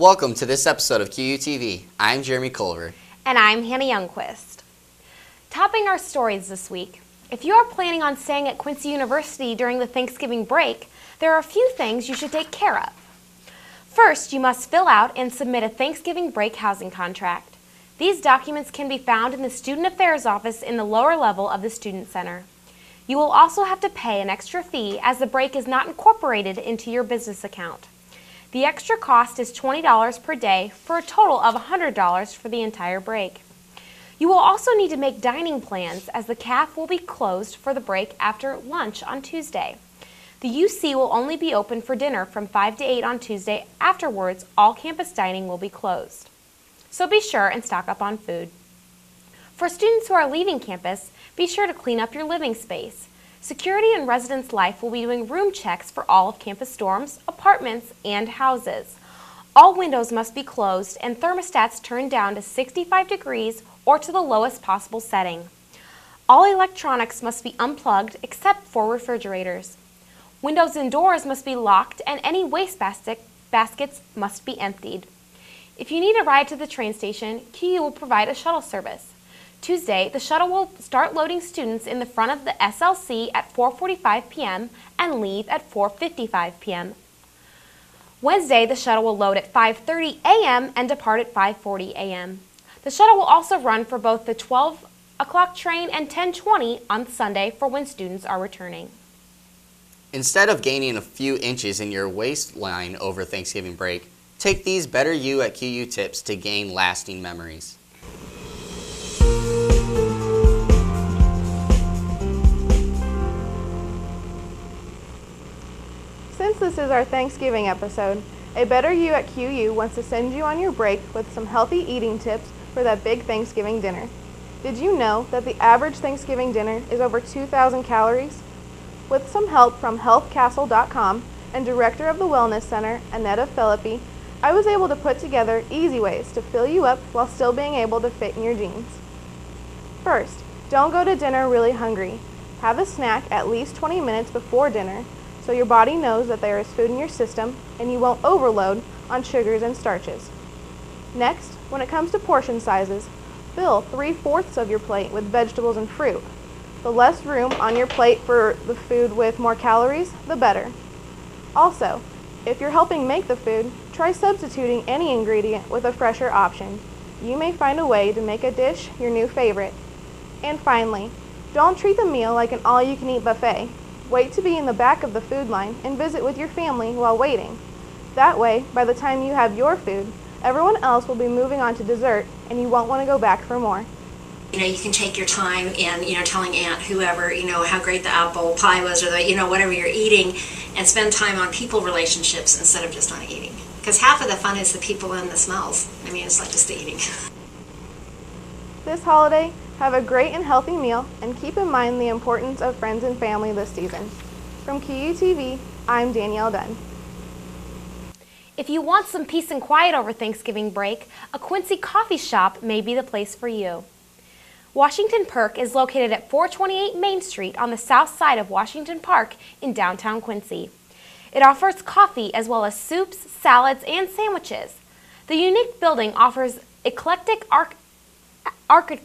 Welcome to this episode of QUTV. I'm Jeremy Culver. And I'm Hannah Youngquist. Topping our stories this week, if you are planning on staying at Quincy University during the Thanksgiving break, there are a few things you should take care of. First, you must fill out and submit a Thanksgiving break housing contract. These documents can be found in the Student Affairs office in the lower level of the Student Center. You will also have to pay an extra fee as the break is not incorporated into your business account. The extra cost is $20 per day for a total of $100 for the entire break. You will also need to make dining plans as the CAF will be closed for the break after lunch on Tuesday. The UC will only be open for dinner from 5 to 8 on Tuesday. Afterwards, all campus dining will be closed. So be sure and stock up on food. For students who are leaving campus, be sure to clean up your living space. Security and Residence Life will be doing room checks for all of campus dorms, apartments, and houses. All windows must be closed and thermostats turned down to 65 degrees or to the lowest possible setting. All electronics must be unplugged except for refrigerators. Windows and doors must be locked and any waste baskets must be emptied. If you need a ride to the train station, QU will provide a shuttle service. Tuesday, the shuttle will start loading students in the front of the SLC at 4:45 p.m. and leave at 4:55 p.m. Wednesday, the shuttle will load at 5:30 a.m. and depart at 5:40 a.m. The shuttle will also run for both the 12 o'clock train and 10:20 on Sunday for when students are returning. Instead of gaining a few inches in your waistline over Thanksgiving break, take these Better You at QU tips to gain lasting memories. Since this is our Thanksgiving episode, a Better You at QU wants to send you on your break with some healthy eating tips for that big Thanksgiving dinner. Did you know that the average Thanksgiving dinner is over 2,000 calories? With some help from healthcastle.com and director of the Wellness Center, Annetta Philippi, I was able to put together easy ways to fill you up while still being able to fit in your jeans. First, don't go to dinner really hungry. Have a snack at least 20 minutes before dinner so your body knows that there is food in your system and you won't overload on sugars and starches. Next, when it comes to portion sizes, fill 3/4 of your plate with vegetables and fruit. The less room on your plate for the food with more calories, the better. Also, if you're helping make the food, try substituting any ingredient with a fresher option. You may find a way to make a dish your new favorite. And finally, don't treat the meal like an all-you-can-eat buffet. Wait to be in the back of the food line and visit with your family while waiting. That way, by the time you have your food, everyone else will be moving on to dessert and you won't want to go back for more. You can take your time and, telling Aunt whoever, how great the apple pie was or whatever you're eating, and spend time on people relationships instead of just on eating. Because half of the fun is the people and the smells. It's not just the eating. This holiday, have a great and healthy meal and keep in mind the importance of friends and family this season. From QUTV, I'm Danielle Dunn. If you want some peace and quiet over Thanksgiving break, a Quincy coffee shop may be the place for you. Washington Perk is located at 428 Main Street on the south side of Washington Park in downtown Quincy. It offers coffee as well as soups, salads, and sandwiches. The unique building offers eclectic architecture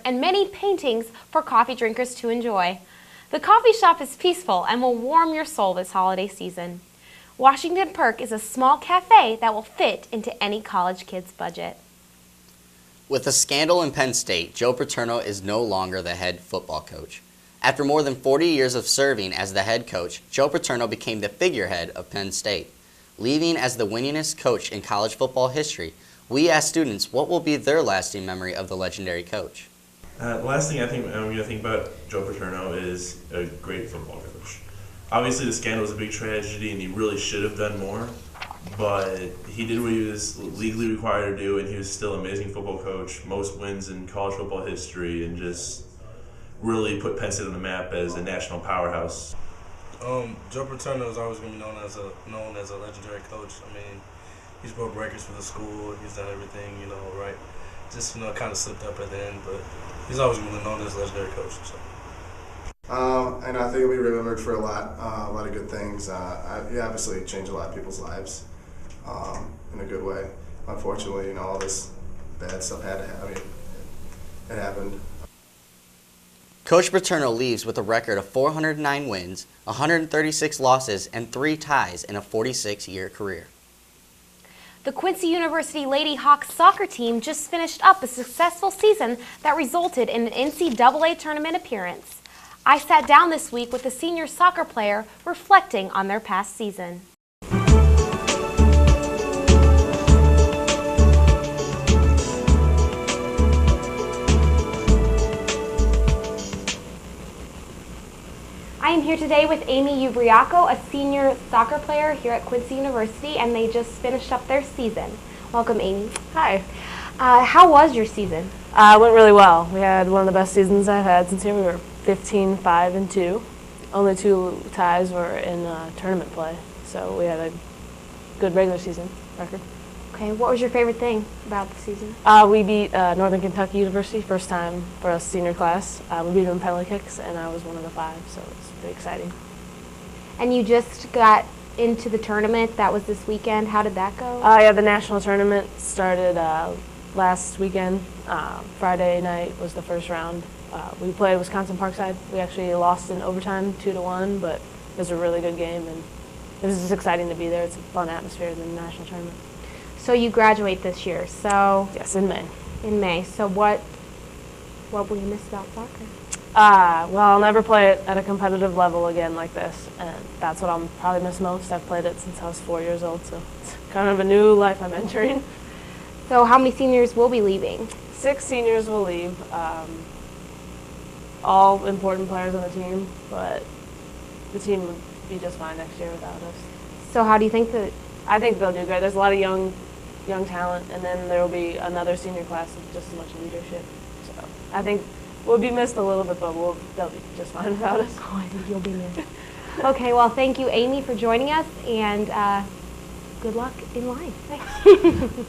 and many paintings for coffee drinkers to enjoy. The coffee shop is peaceful and will warm your soul this holiday season. Washington Perk is a small cafe that will fit into any college kid's budget. With a scandal in Penn State, Joe Paterno is no longer the head football coach. After more than 40 years of serving as the head coach, Joe Paterno became the figurehead of Penn State. Leaving as the winningest coach in college football history, we asked students what will be their lasting memory of the legendary coach. The last thing I'm going to think about Joe Paterno is a great football coach. Obviously, the scandal was a big tragedy, and he really should have done more. But he did what he was legally required to do, and he was still an amazing football coach, most wins in college football history, and just really put Penn State on the map as a national powerhouse. Joe Paterno is always going to be known as a legendary coach. He's broke records for the school. He's done everything, right. Just kind of slipped up at the end, but he's always going to be known as a legendary coach. So. And I think he'll be remembered for a lot of good things. He obviously changed a lot of people's lives. in a good way. Unfortunately, all this bad stuff had to happen. It happened. Coach Paterno leaves with a record of 409 wins, 136 losses, and 3 ties in a 46-year career. The Quincy University Lady Hawks soccer team just finished up a successful season that resulted in an NCAA Tournament appearance. I sat down this week with a senior soccer player reflecting on their past season. I am here today with Amy Ubriaco, a senior soccer player here at Quincy University, and they just finished up their season. Welcome, Amy. Hi. How was your season? It went really well. We had one of the best seasons I've had since here. We were 15-5-2. Only 2 ties were in tournament play, so we had a good regular season record. Okay, what was your favorite thing about the season? We beat Northern Kentucky University, first time for us senior class. We beat them in penalty kicks, and I was one of the 5, so it was pretty exciting. And you just got into the tournament. That was this weekend. How did that go? Yeah, the national tournament started last weekend. Friday night was the first round. We played Wisconsin Parkside. We actually lost in overtime 2-1, but it was a really good game, and it was just exciting to be there. It's a fun atmosphere in the national tournament. So you graduate this year. So Yes, in May. in May. So what will you miss about soccer? Well, I'll never play it at a competitive level again like this, and that's what I'll probably miss most. I've played it since I was 4 years old, so it's kind of a new life I'm entering. So how many seniors will be leaving? 6 seniors will leave, all important players on the team, but the team would be just fine next year without us. So how do you think that? I think they'll do great. There's a lot of young talent, and then there will be another senior class with just as much leadership. So I think we'll be missed a little bit, but they'll be just fine without us. Oh, I think you'll be missed. Okay, well, thank you, Amy, for joining us, and good luck in life. Thanks.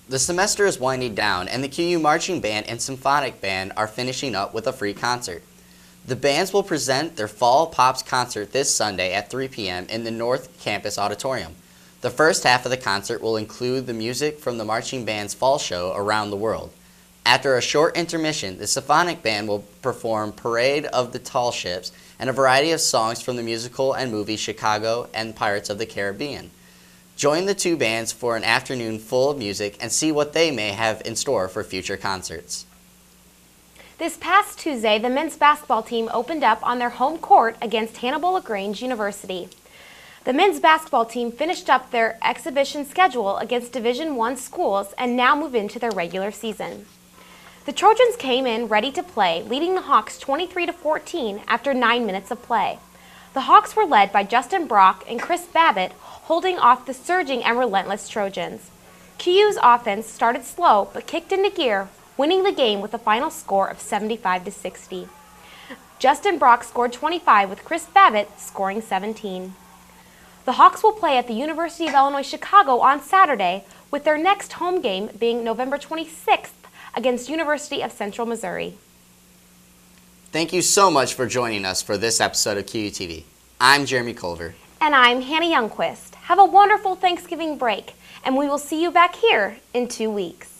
The semester is winding down, and the QU Marching Band and Symphonic Band are finishing up with a free concert. The bands will present their Fall Pops concert this Sunday at 3 p.m. in the North Campus Auditorium. The first half of the concert will include the music from the marching band's fall show Around the World. After a short intermission, the Symphonic Band will perform Parade of the Tall Ships and a variety of songs from the musical and movie Chicago and Pirates of the Caribbean. Join the 2 bands for an afternoon full of music and see what they may have in store for future concerts. This past Tuesday, the men's basketball team opened up on their home court against Hannibal LaGrange University. The men's basketball team finished up their exhibition schedule against Division I schools and now move into their regular season. The Trojans came in ready to play, leading the Hawks 23-14 after 9 minutes of play. The Hawks were led by Justin Brock and Chris Babbitt, holding off the surging and relentless Trojans. QU's offense started slow but kicked into gear, winning the game with a final score of 75-60. Justin Brock scored 25 with Chris Babbitt scoring 17. The Hawks will play at the University of Illinois Chicago on Saturday, with their next home game being November 26th against University of Central Missouri. Thank you so much for joining us for this episode of QUTV. I'm Jeremy Culver. And I'm Hannah Youngquist. Have a wonderful Thanksgiving break, and we will see you back here in 2 weeks.